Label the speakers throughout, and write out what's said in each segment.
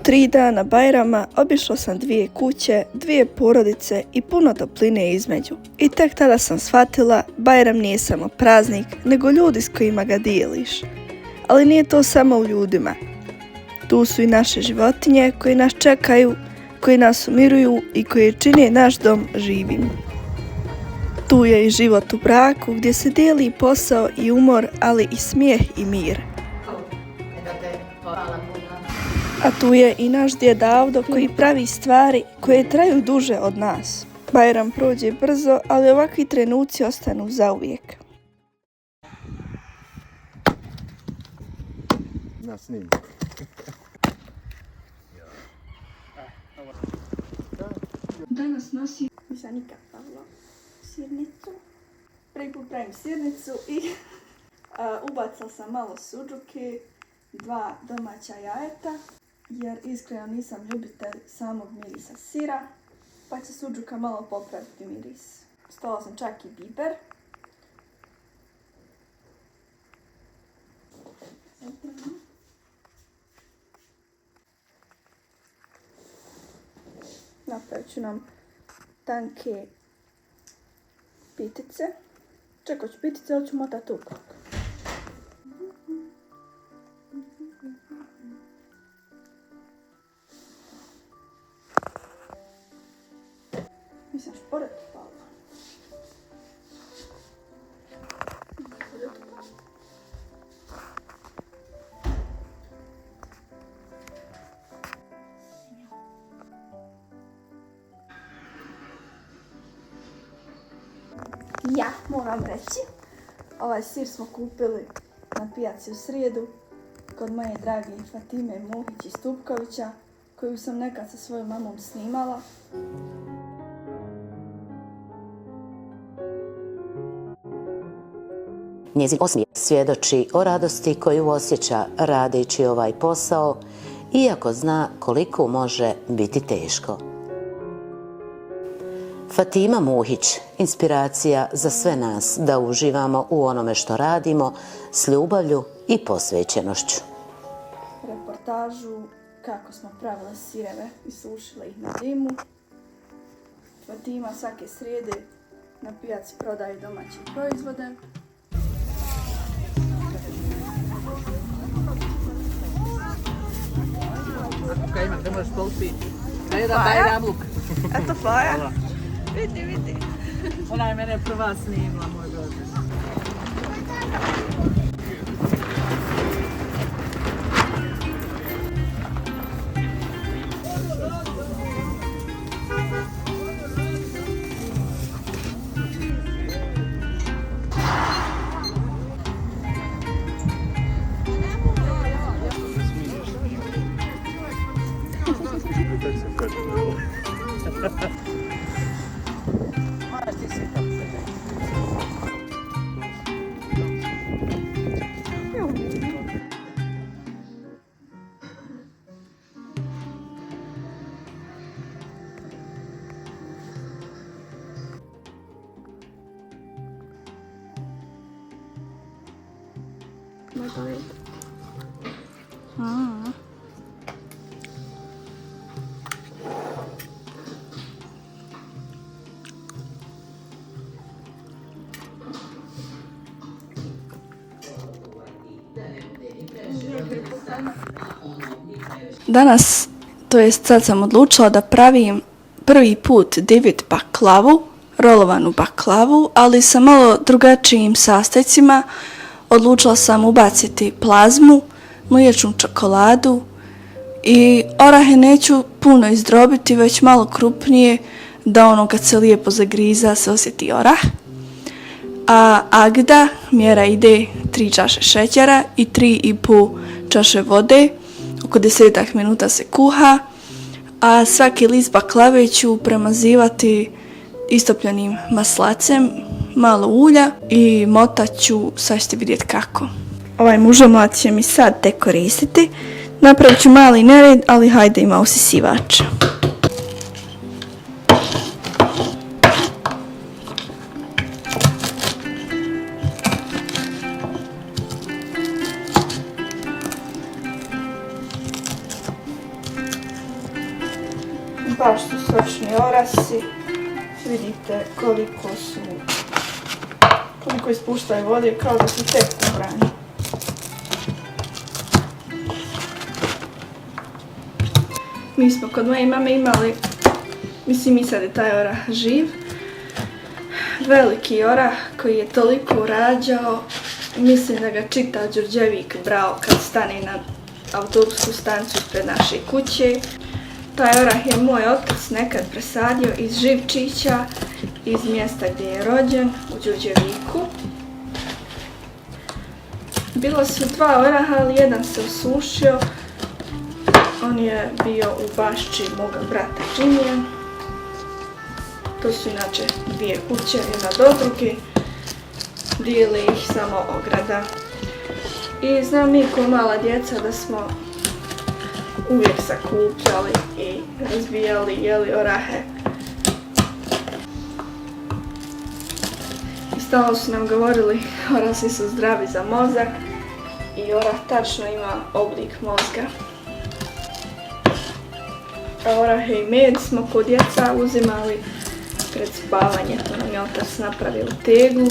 Speaker 1: 3 dana Bajrama obišla sam 2 kuće, 2 porodice i puno topline između. I tek tada sam shvatila, Bajram nije samo praznik, nego ljudi s kojima ga dijeliš. Ali nije to samo u ljudima. Tu su i naše životinje koje nas čekaju, koji nas umiruju i koji čine naš dom živim. Tu je i život u braku gdje se dijeli posao i umor, ali i smijeh i mir. A tu je i naš djed Avdo koji pravi stvari koje traju duže od nas. Bajram prođe brzo, ali ovakvi trenuci ostanu zauvijek.
Speaker 2: Na snim.
Speaker 1: Danas nosim Zanika Pavla sirnicu. Prvi put pravim sirnicu i ubacala sam malo suđuke, 2 domaća jajeta, jer iskreno nisam ljubitelj samog mirisa sira, pa će suđuka malo popraviti miris. Stavila sam čak i biber. Napravit ću nam tanke pitice. Čekaj, ću pitice, ali ću motati ukrok. Mislim šporet pala. Ja moram reći, ovaj sir smo kupili na pijaci u srijedu kod moje drage Fatime Muhić iz Stupkovića, koju sam nekad sa svojom mamom snimala.
Speaker 3: Njezin osmijeh svjedoči o radosti koju osjeća radeći ovaj posao, iako zna koliko može biti teško. Fatima Muhić, inspiracija za sve nas da uživamo u onome što radimo s ljubavlju i posvećenošću.
Speaker 1: Reportažu kako smo pravile sireve i sušile ih na zimu. Fatima svake srijede na pijaci prodaje domaće proizvode.
Speaker 4: Kaj imam, da možeš polpiti. Daj jedan Bajramluk.
Speaker 1: Eto Faja. Vidi.
Speaker 4: Ona je mene prva snimila, moj Bože. Moraš ti se tako sedeti.
Speaker 1: Danas, to jest sad sam odlučila da pravim prvi put divit baklavu, rolovanu baklavu, ali sa malo drugačijim sastojcima. Odlučila sam ubaciti plazmu, mliječnu čokoladu i orahe neću puno izdrobiti, već malo krupnije, da ono kad se lijepo zagriza se osjeti orah. A agda mjera ide 3 čaše šećera i 3,5 čaše vode. Oko 10 minuta se kuha, a svaki list baklave ću premazivati istopljenim maslacem, malo ulja i motat ću, sad ćete vidjeti kako. Ovaj mužomlat će mi sad tek koristiti. Napravit ću mali nered, ali hajde ima usisivač. Baš su sočni orasi. Vidite koliko ispuštaju vode, kao da su tek ubrani. Mi smo kod moje mame imali, mislim i sad je taj orah živ, veliki orah koji je toliko rađao, mislim da ga čitav Đurđevik brao kad stane na autobusku stanicu ispred naše kuće. Taj orah je moj otac nekad presadio iz živčića, iz mjesta gdje je rođen, u Đurđeviku. Bilo su 2 oraha, ali jedan se osušio. On je bio u bašči moga brata Džimija. To su inače 2 kuće, jedna do druge. Dijeli ih samo ograda. I znam mi ko mala djeca da smo uvijek sakupljali i razbijali, jeli orahe. I stalno su nam govorili, orasi su zdravi za mozak i orah tačno ima oblik mozga. A orahe i med smo kod djeca uzimali pred spavanje, to nam je otac napravio teglu.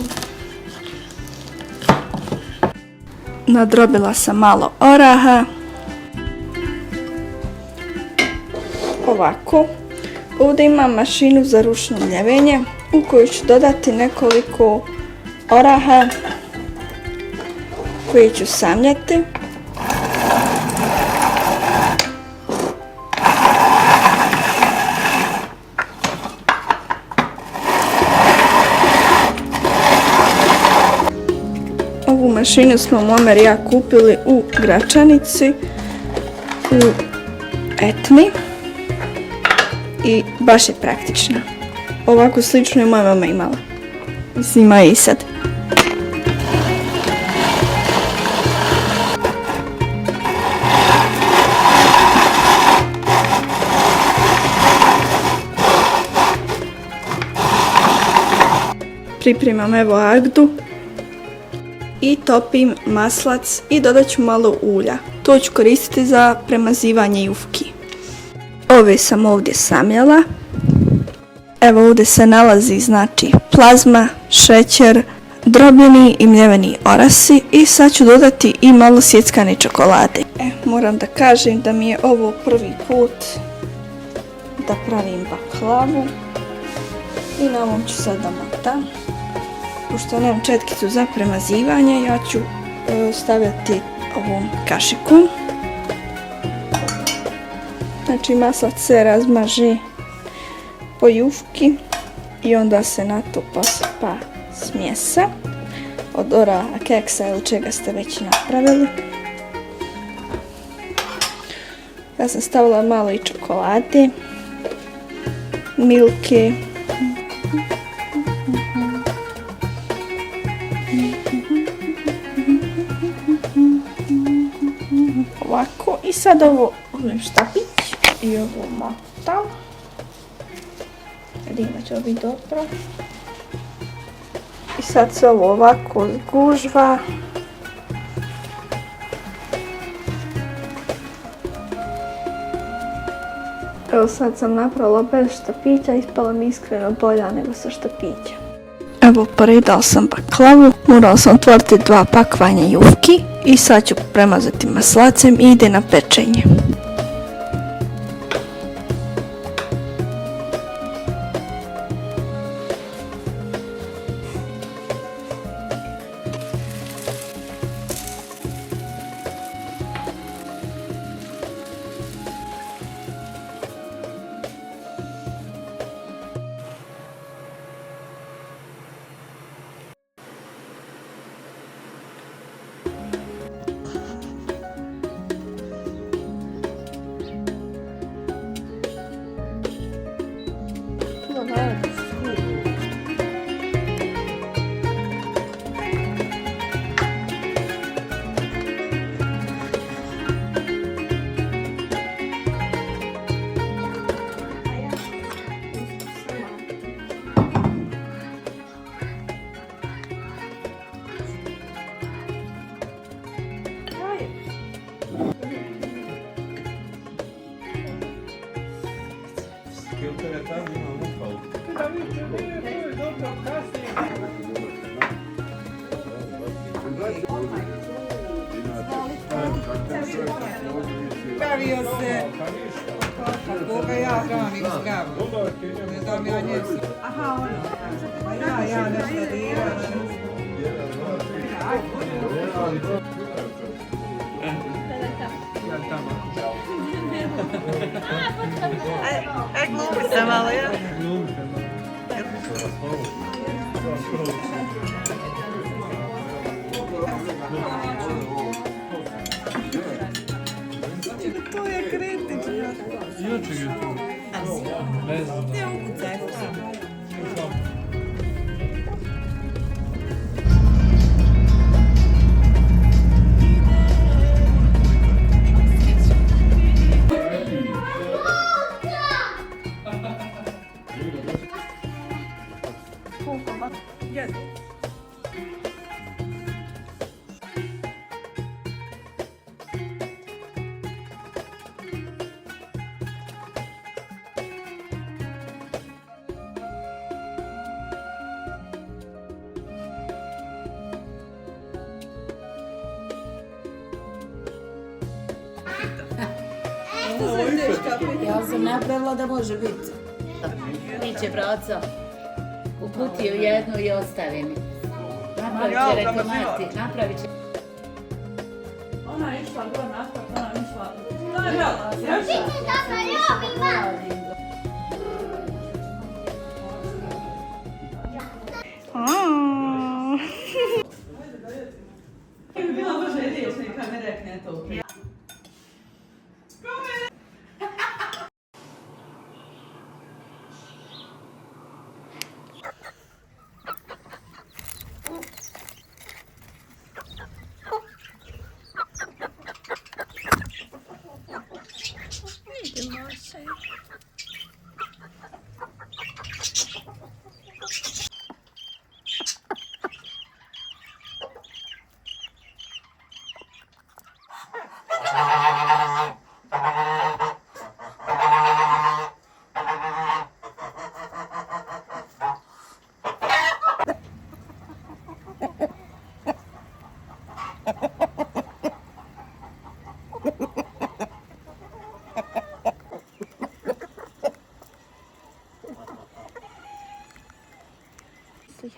Speaker 1: Nadrobila sam malo oraha. Ovako. Ovdje imam mašinu za ručno mljevenje u koju ću dodati nekoliko oraha koje ću samljati. Ovu mašinu smo Momer i ja kupili u Gračanici, u Etmi i baš je praktična. Ovako slično je moja mama imala. Mislim, ima i sad. Pripremam evo agdu i topim maslac i dodat ću malo ulja. To ću koristiti za premazivanje jufki. Ove sam ovdje samljala. Evo ovdje se nalazi znači plazma, šećer, drobljeni i mljeveni orasi i sad ću dodati i malo sjeckane čokolade. Moram da kažem da mi je ovo prvi put da pravim baklavu i na ovom ću sad da motam. Pošto nemam četkicu za premazivanje, ja ću stavljati ovom kašikom. Znači maslac se razmaži po jufki i onda se na to posipa smjesa od oraha, keksa ili čega ste već napravili. Ja sam stavila malo i čokolade, milke, ovako i sad ovo uzmem štapić i ovo motam. Vidim da će ovo biti dobro. I sad se ovo ovako zgužva. Evo sad sam napravila bez štapića, ispala mi iskreno bolja nego sa štapića. Evo poredala sam baklavu, morala sam otvoriti 2 pakovanja jufki i sad ću premazati maslacem i ide na pečenje.
Speaker 2: Filtere tamo ima upalu.
Speaker 5: Pravio se, koga ja hranim zdravo. Ne dam ja njegu. Aha, ono. Ja nešto diram. Glumi se malo, ja? To je kritično.
Speaker 2: Inače je tu. Ne znam.
Speaker 5: Ne ukucaj tamo.
Speaker 6: Ja sam napravila da može biti. Niće braca. U kutiju jednu i ostavi mi. Napravit će retomati. Napravit će.
Speaker 1: Ona je išla gore nasprat, ona je išla... Bila može riječ, neka ne rekne to.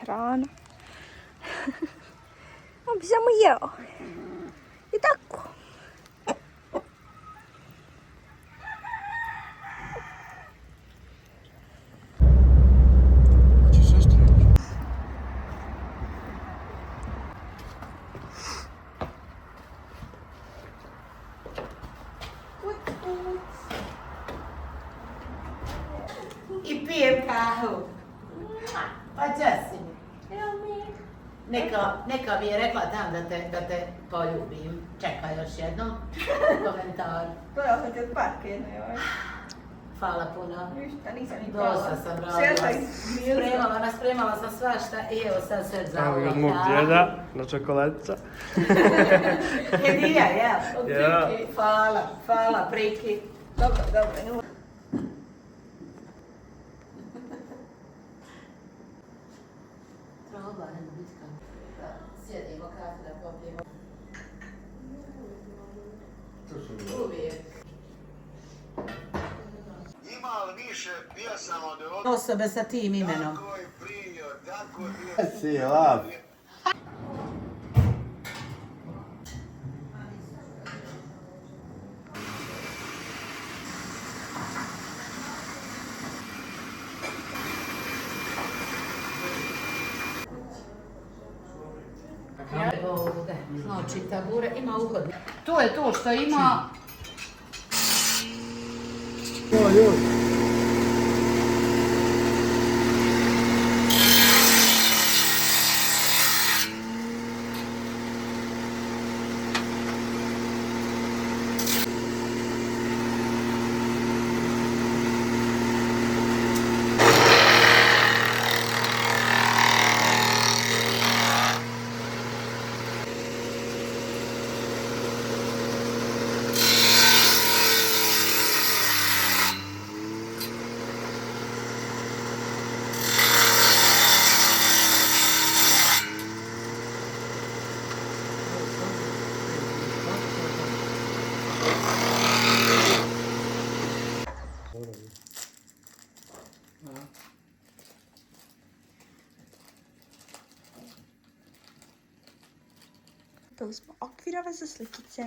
Speaker 7: Hrana. On bi samo jeo. I tako.
Speaker 6: I pijem kahu. Pa časi mi. Neka mi je rekla tam da te poljubim. Čekaj još jednom komentar.
Speaker 5: To je opet od parke, ne?
Speaker 6: Hvala puno.
Speaker 5: Ništa, nisam ni
Speaker 6: Dosta sam radila. Spremala sam svašta i evo sad sve za
Speaker 8: Evo
Speaker 6: ovo.
Speaker 8: ga od mog djeda na čokoladca.
Speaker 6: Hedija, ja. Od
Speaker 8: Ja.
Speaker 6: Priki. Hvala, Priki.
Speaker 5: Dobro.
Speaker 6: Proba, ne bitka. Sjedimo kafu da popijemo. Uvijek.
Speaker 9: Ima li više pjesama od ovog?
Speaker 6: Osobe sa tim imenom.
Speaker 9: Tako je primio, tako je bio.
Speaker 2: Si lav.
Speaker 6: Ovoga, znači tabure, ima uhodnik. To je to što ima.
Speaker 1: Uzeli smo okvirove za slikice.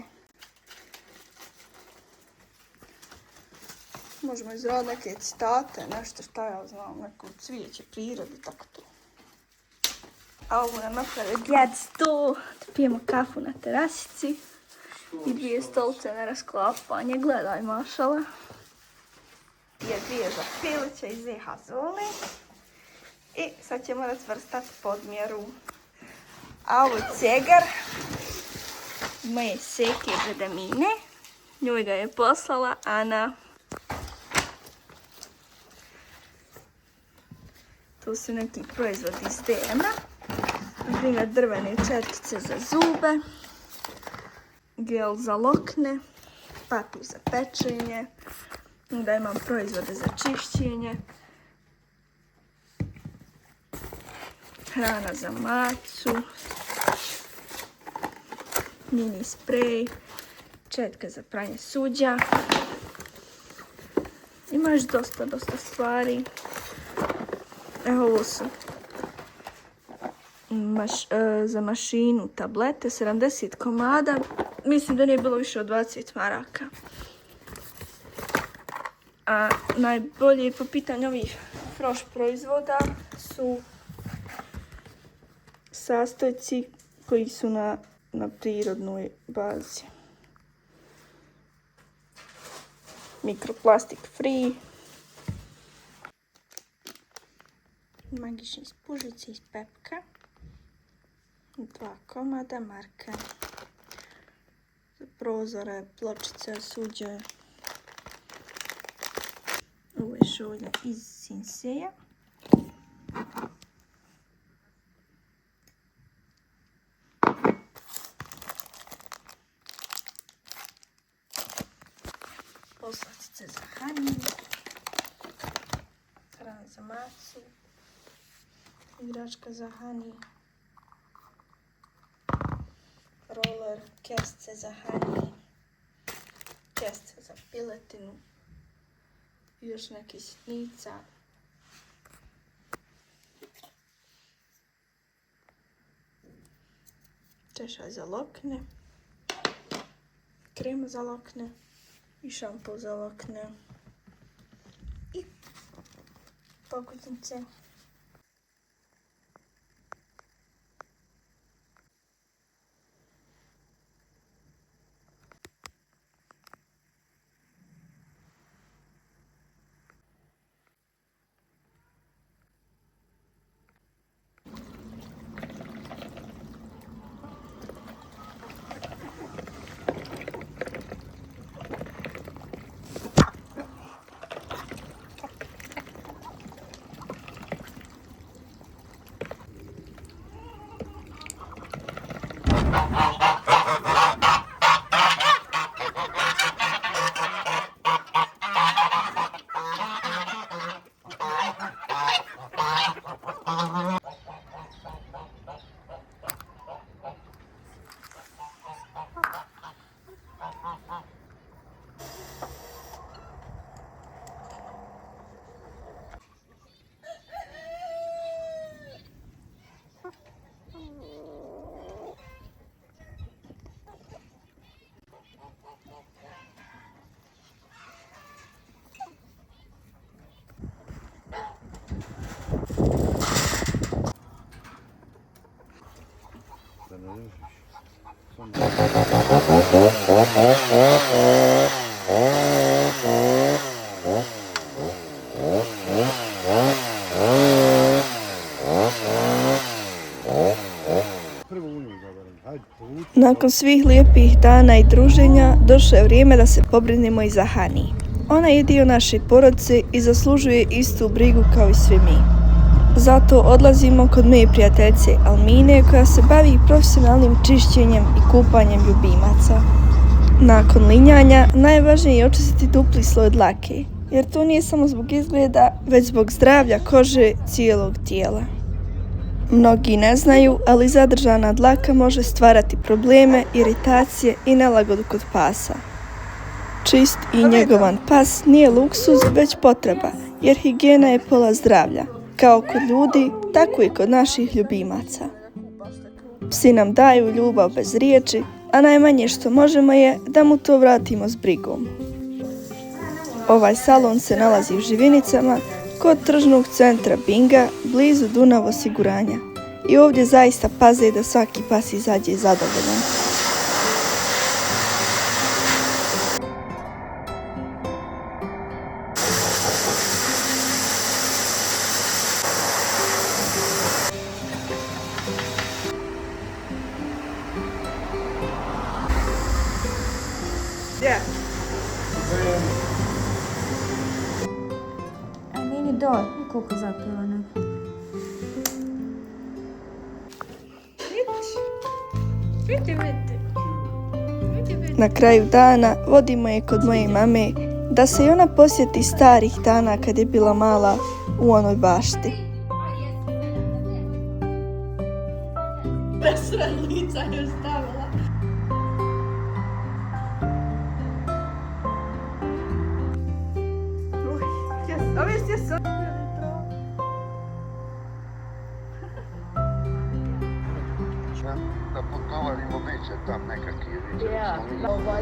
Speaker 1: Možemo izraditi neke citate, nešto šta ja znam, neko cvijeće, prirodi, tako to. A ovo nam naprave djedstvo, da pijemo kafu na terasici i 2 stolice na rasklapanje, gledaj mašala. Je 2 za piliće i zeha zole. I sad ćemo razvrstati podmjeru. A ovo je cegar moje seke Bedamine. Njoj ga je poslala Ana. Tu su neki proizvodi iz DM-a. Na primjer drvene četkice za zube, gel za lokne, papir za pečenje, onda imam proizvode za čišćenje, hrana za macu, mini sprej, četka za pranje suđa. Ima još dosta stvari. Evo ovo su za mašinu tablete, 70 komada. Mislim da nije bilo više od 20 maraka. A najbolje po pitanju ovih froš proizvoda su sastojci koji su na prirodnoj bazi. Mikroplastik free. Magične spužice iz pepka. 2 komada marka. Za prozore, pločice, suđe. Ovo je šolja iz Sinseja. Poslastice za Hani. Hrana za macu. Igračka za Hani. Roller, kestice za Hani. Kestice za piletinu. I još neki sitnica. Češalj za lokne. Krema za lokne. I šampul za lokne. I pokutnice. Nakon svih lijepih dana i druženja, došlo je vrijeme da se pobrinemo i za Hani. Ona je dio naše porodice i zaslužuje istu brigu kao i svi mi. Zato odlazimo kod moje prijateljice Almine koja se bavi profesionalnim čišćenjem i kupanjem ljubimaca. Nakon linjanja najvažnije je očistiti dupli sloj dlake, jer to nije samo zbog izgleda, već zbog zdravlja kože cijelog tijela. Mnogi ne znaju, ali zadržana dlaka može stvarati probleme, iritacije i nelagodu kod pasa. Čist i njegovan pas nije luksuz, već potreba, jer higijena je pola zdravlja, kao kod ljudi, tako i kod naših ljubimaca. Psi nam daju ljubav bez riječi, a najmanje što možemo je da mu to vratimo s brigom. Ovaj salon se nalazi u Živinicama, kod tržnog centra Binga, blizu Dunav osiguranja. I ovdje zaista paze da svaki pas izađe zadovoljan.
Speaker 5: Gdje?
Speaker 7: A meni doj, koliko zapila ne.
Speaker 1: Na kraju dana vodimo je kod moje mame da se i ona posjeti starih dana kad je bila mala u onoj bašti.
Speaker 5: Ove ste se...
Speaker 9: Da potovarimo biće tam nekakvi.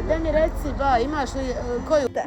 Speaker 6: Da mi reci, ba, imaš li koju...
Speaker 1: Da.